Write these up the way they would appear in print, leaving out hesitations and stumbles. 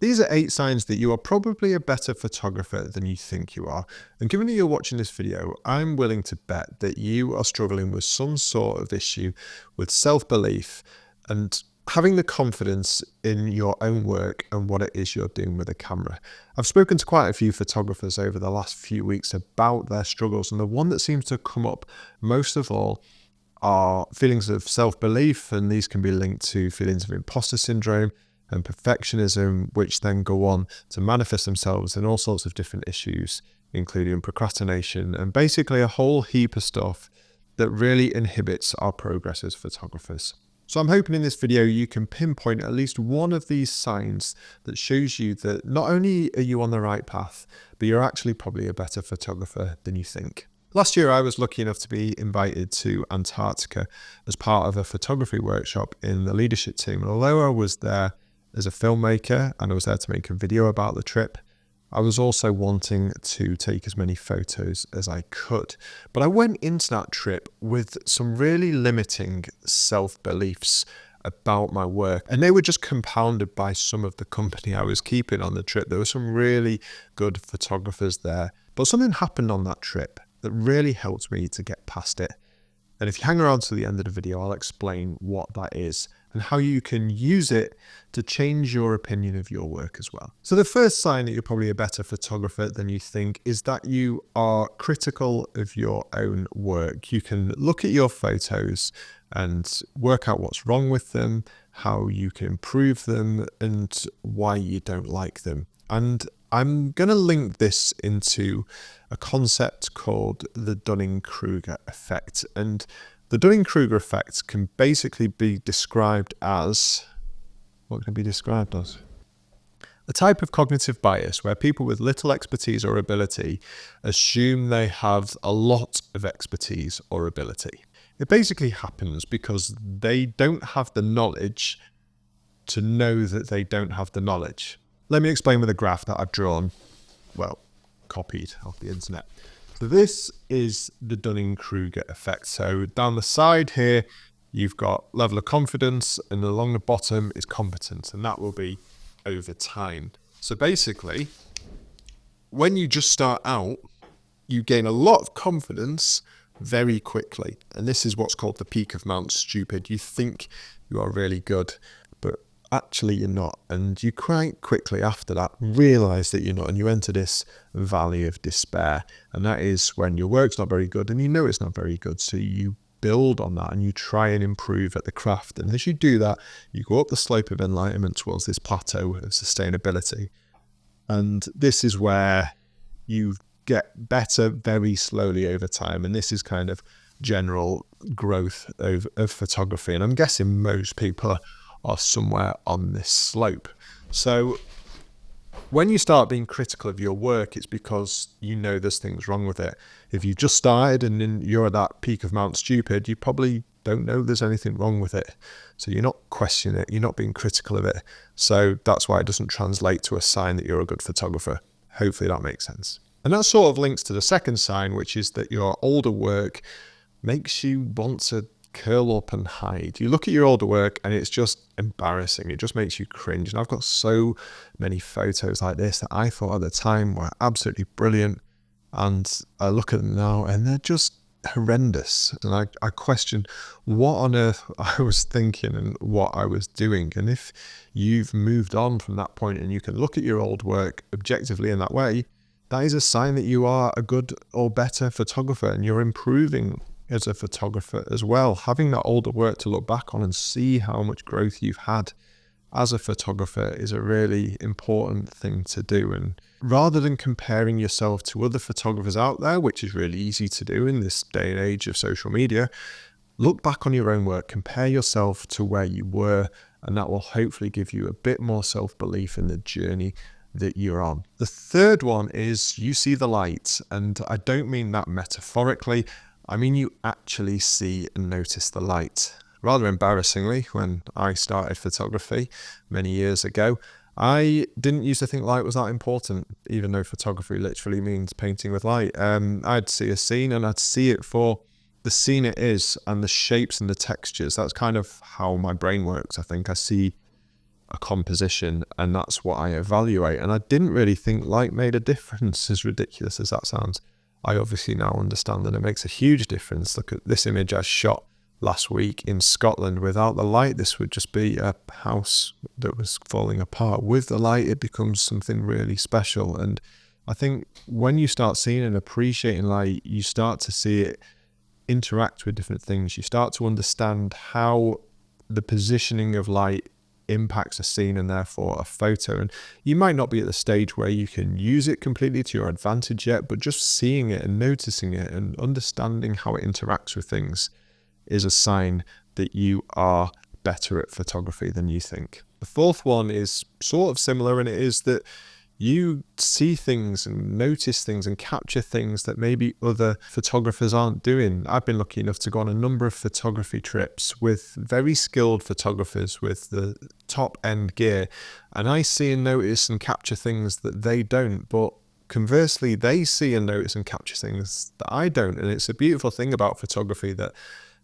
These are 8 signs that you are probably a better photographer than you think you are. And given that you're watching this video, I'm willing to bet that you are struggling with some sort of issue with self-belief and having the confidence in your own work and what it is you're doing with a camera. I've spoken to quite a few photographers over the last few weeks about their struggles, and the one that seems to come up most of all are feelings of self-belief, and these can be linked to feelings of imposter syndrome and perfectionism, which then go on to manifest themselves in all sorts of different issues, including procrastination and basically a whole heap of stuff that really inhibits our progress as photographers. So I'm hoping in this video you can pinpoint at least one of these signs that shows you that not only are you on the right path, but you're actually probably a better photographer than you think. Last year, I was lucky enough to be invited to Antarctica as part of a photography workshop in the leadership team. And although I was there as a filmmaker and I was there to make a video about the trip, I was also wanting to take as many photos as I could. But I went into that trip with some really limiting self-beliefs about my work, and they were just compounded by some of the company I was keeping on the trip. There were some really good photographers there, but something happened on that trip that really helped me to get past it. And if you hang around to the end of the video, I'll explain what that is and how you can use it to change your opinion of your work as well. So the first sign that you're probably a better photographer than you think is that you are critical of your own work. You can look at your photos and work out what's wrong with them, how you can improve them, and why you don't like them. And I'm going to link this into a concept called the dunning-kruger effect. And the dunning-kruger effect can basically be described as, what can it be described as? A type of cognitive bias where people with little expertise or ability assume they have a lot of expertise or ability. It basically happens because they don't have the knowledge to know that they don't have the knowledge. Let me explain with a graph that I've drawn, well, copied off the internet. So this is the dunning-kruger effect. So down the side here, you've got level of confidence, and along the bottom is competence, and that will be over time. So basically, when you just start out, you gain a lot of confidence very quickly. And this is what's called the peak of Mount Stupid. You think you are really good, but actually you're not, and you quite quickly after that realize that you're not, and you enter this valley of despair. And that is when your work's not very good and you know it's not very good, so you build on that and you try and improve at the craft. And as you do that, you go up the slope of enlightenment towards this plateau of sustainability, and this is where you get better very slowly over time. And this is kind of general growth of photography, and I'm guessing most people are somewhere on this slope. So when you start being critical of your work, it's because you know there's things wrong with it. If you just started and then you're at that peak of Mount Stupid, you probably don't know there's anything wrong with it. So you're not questioning it, you're not being critical of it. So that's why it doesn't translate to a sign that you're a good photographer. Hopefully that makes sense. And that sort of links to the second sign, which is that your older work makes you want to curl up and hide. You look at your older work and it's just embarrassing. It just makes you cringe. And I've got so many photos like this that I thought at the time were absolutely brilliant. And I look at them now and they're just horrendous. And I question what on earth I was thinking and what I was doing. And if you've moved on from that point and you can look at your old work objectively in that way, that is a sign that you are a good or better photographer and you're improving as a photographer as well. Having that older work to look back on and see how much growth you've had as a photographer is a really important thing to do. And rather than comparing yourself to other photographers out there, which is really easy to do in this day and age of social media, look back on your own work, compare yourself to where you were, and that will hopefully give you a bit more self-belief in the journey that you're on. The third one is you see the light, and I don't mean that metaphorically. I mean, you actually see and notice the light. Rather embarrassingly, when I started photography many years ago, I didn't used to think light was that important, even though photography literally means painting with light. I'd see a scene and I'd see it for the scene it is and the shapes and the textures. That's kind of how my brain works, I think. I see a composition, and that's what I evaluate. And I didn't really think light made a difference, as ridiculous as that sounds. I obviously now understand that it makes a huge difference. Look at this image I shot last week in Scotland. Without the light, this would just be a house that was falling apart. With the light, it becomes something really special. And I think when you start seeing and appreciating light, you start to see it interact with different things. You start to understand how the positioning of light impacts a scene and therefore a photo. And you might not be at the stage where you can use it completely to your advantage yet, but just seeing it and noticing it and understanding how it interacts with things is a sign that you are better at photography than you think. The fourth one is sort of similar, and it is that you see things and notice things and capture things that maybe other photographers aren't doing. I've been lucky enough to go on a number of photography trips with very skilled photographers with the top end gear, and I see and notice and capture things that they don't, but conversely, they see and notice and capture things that I don't. And it's a beautiful thing about photography that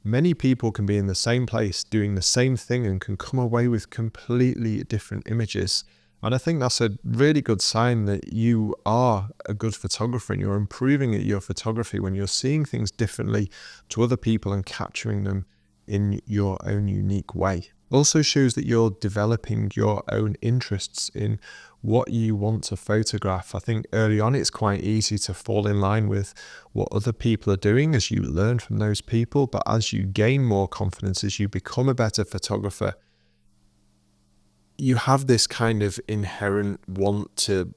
many people can be in the same place doing the same thing and can come away with completely different images. And I think that's a really good sign that you are a good photographer and you're improving at your photography when you're seeing things differently to other people and capturing them in your own unique way. It also shows that you're developing your own interests in what you want to photograph. I think early on it's quite easy to fall in line with what other people are doing as you learn from those people. But as you gain more confidence, as you become a better photographer, you have this kind of inherent want to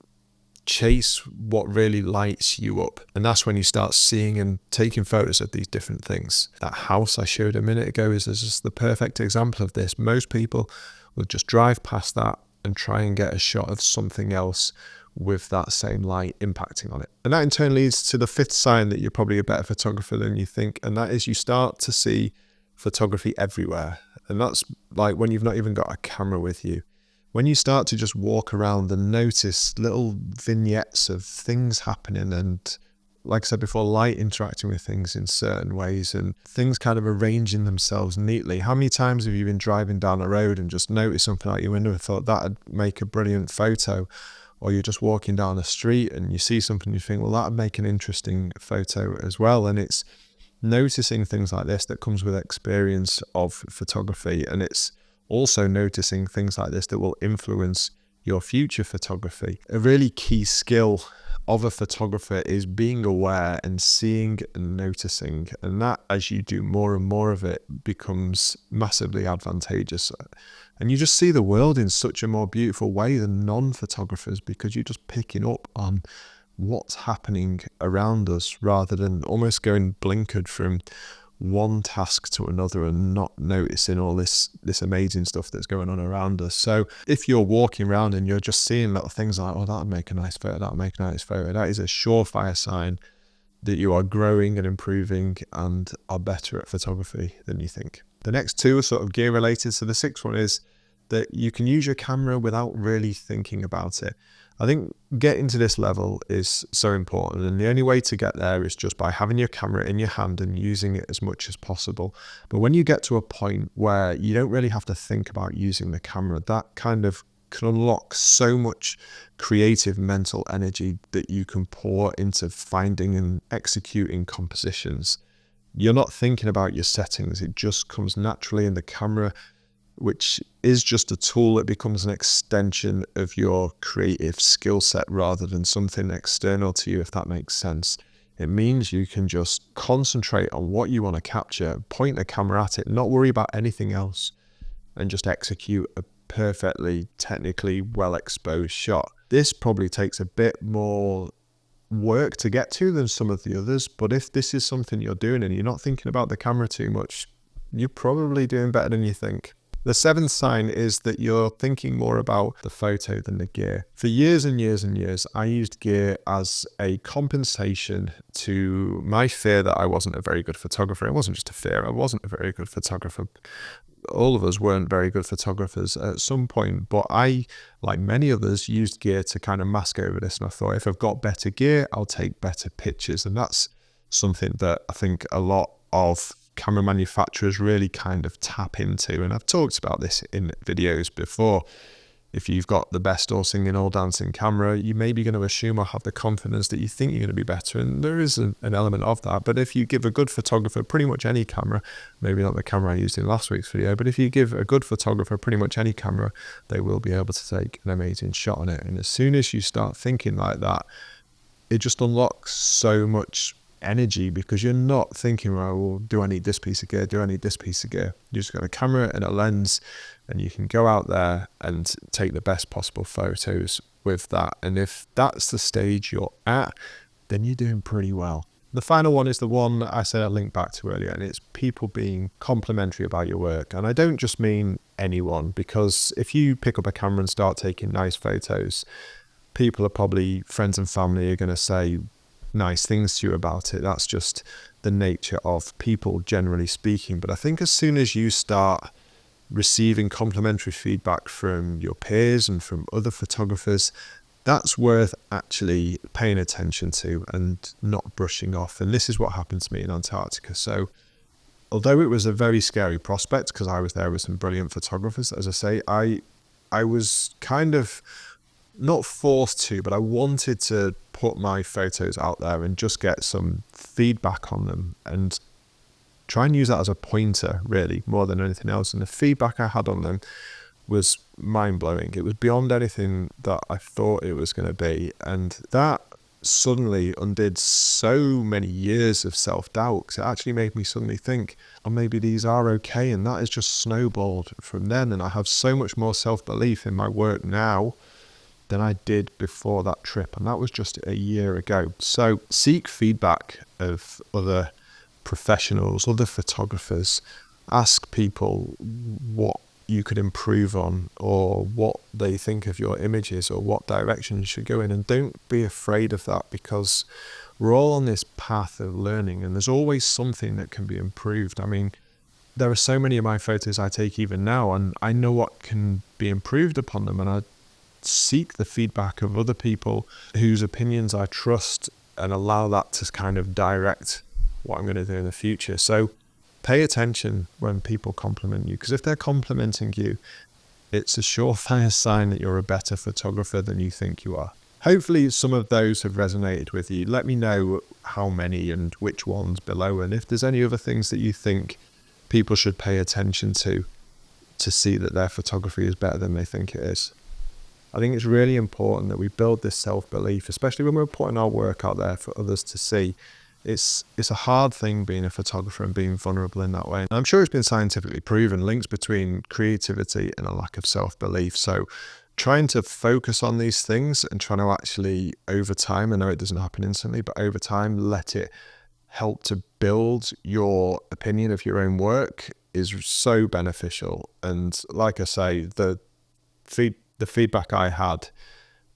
chase what really lights you up. And that's when you start seeing and taking photos of these different things. That house I showed a minute ago is just the perfect example of this. Most people will just drive past that and try and get a shot of something else with that same light impacting on it. And that in turn leads to the fifth sign that you're probably a better photographer than you think. And that is you start to see photography everywhere. And that's like when you've not even got a camera with you. When you start to just walk around and notice little vignettes of things happening and, like I said before, light interacting with things in certain ways and things kind of arranging themselves neatly. How many times have you been driving down a road and just noticed something out your window and thought that'd make a brilliant photo? Or you're just walking down the street and you see something and you think, well, that'd make an interesting photo as well. And it's noticing things like this that comes with experience of photography. And it's also noticing things like this that will influence your future photography. A really key skill of a photographer is being aware and seeing and noticing. And that, as you do more and more of it, becomes massively advantageous. And you just see the world in such a more beautiful way than non-photographers, because you're just picking up on what's happening around us rather than almost going blinkered from one task to another and not noticing all this amazing stuff that's going on around us. So if you're walking around and you're just seeing little things like, oh, that'd make a nice photo, that'd make a nice photo, that is a surefire sign that you are growing and improving and are better at photography than you think. The next two are sort of gear related. So the sixth one is that you can use your camera without really thinking about it. I think getting to this level is so important, and the only way to get there is just by having your camera in your hand and using it as much as possible. But when you get to a point where you don't really have to think about using the camera, that kind of can unlock so much creative mental energy that you can pour into finding and executing compositions. You're not thinking about your settings, it just comes naturally in the camera, which is just a tool that becomes an extension of your creative skill set rather than something external to you, if that makes sense. It means you can just concentrate on what you want to capture, point the camera at it, not worry about anything else, and just execute a perfectly technically well exposed shot. This probably takes a bit more work to get to than some of the others, but if this is something you're doing and you're not thinking about the camera too much, you're probably doing better than you think. The seventh sign is that you're thinking more about the photo than the gear. For years and years and years, I used gear as a compensation to my fear that I wasn't a very good photographer. It wasn't just a fear, I wasn't a very good photographer. All of us weren't very good photographers at some point, but I, like many others, used gear to kind of mask over this. And I thought, if I've got better gear, I'll take better pictures. And that's something that I think a lot of camera manufacturers really kind of tap into. And I've talked about this in videos before. If you've got the best all singing, all dancing camera, you may be going to assume or have the confidence that you think you're going to be better. And there is an element of that. But if you give a good photographer pretty much any camera, maybe not the camera I used in last week's video, but if you give a good photographer pretty much any camera, they will be able to take an amazing shot on it. And as soon as you start thinking like that, it just unlocks so much energy, because you're not thinking, well, do I need this piece of gear? Do I need this piece of gear? You just got a camera and a lens, and you can go out there and take the best possible photos with that. And if that's the stage you're at, then you're doing pretty well. The final one is the one I said I linked back to earlier, and it's people being complimentary about your work. And I don't just mean anyone, because if you pick up a camera and start taking nice photos, people are probably, friends and family are going to say nice things to you about it. That's just the nature of people, generally speaking. But I think as soon as you start receiving complimentary feedback from your peers and from other photographers, that's worth actually paying attention to and not brushing off. And this is what happened to me in Antarctica. So although it was a very scary prospect, because I was there with some brilliant photographers, as I say, I was kind of not forced to, but I wanted to put my photos out there and just get some feedback on them and try and use that as a pointer, really, more than anything else. And the feedback I had on them was mind-blowing. It was beyond anything that I thought it was going to be. And that suddenly undid so many years of self-doubt, because it actually made me suddenly think, oh, maybe these are okay. And that has just snowballed from then. And I have so much more self-belief in my work now than I did before that trip. And that was just a year ago. So seek feedback of other professionals, other photographers. Ask people what you could improve on, or what they think of your images, or what direction you should go in. And don't be afraid of that, because we're all on this path of learning, and there's always something that can be improved. I mean, there are so many of my photos I take even now, and I know what can be improved upon them, and I seek the feedback of other people whose opinions I trust and allow that to kind of direct what I'm going to do in the future. So pay attention when people compliment you, because if they're complimenting you, it's a surefire sign that you're a better photographer than you think you are. Hopefully some of those have resonated with you. Let me know how many and which ones below, and if there's any other things that you think people should pay attention to see that their photography is better than they think it is. I think it's really important that we build this self-belief, especially when we're putting our work out there for others to see. It's a hard thing being a photographer and being vulnerable in that way. And I'm sure it's been scientifically proven, links between creativity and a lack of self-belief. So trying to focus on these things and trying to actually, over time, I know it doesn't happen instantly, but over time, let it help to build your opinion of your own work is so beneficial. And like I say, the feedback I had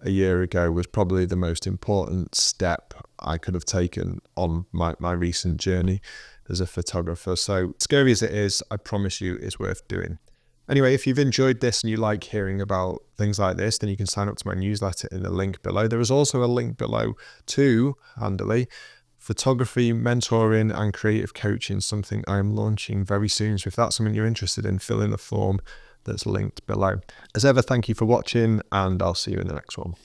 a year ago was probably the most important step I could have taken on my recent journey as a photographer. So scary as it is, I promise you it's worth doing. Anyway, if you've enjoyed this and you like hearing about things like this, then you can sign up to my newsletter in the link below. There is also a link below to, handily, photography, mentoring and creative coaching, something I'm launching very soon. So if that's something you're interested in, fill in the form that's linked below. As ever, thank you for watching, and I'll see you in the next one.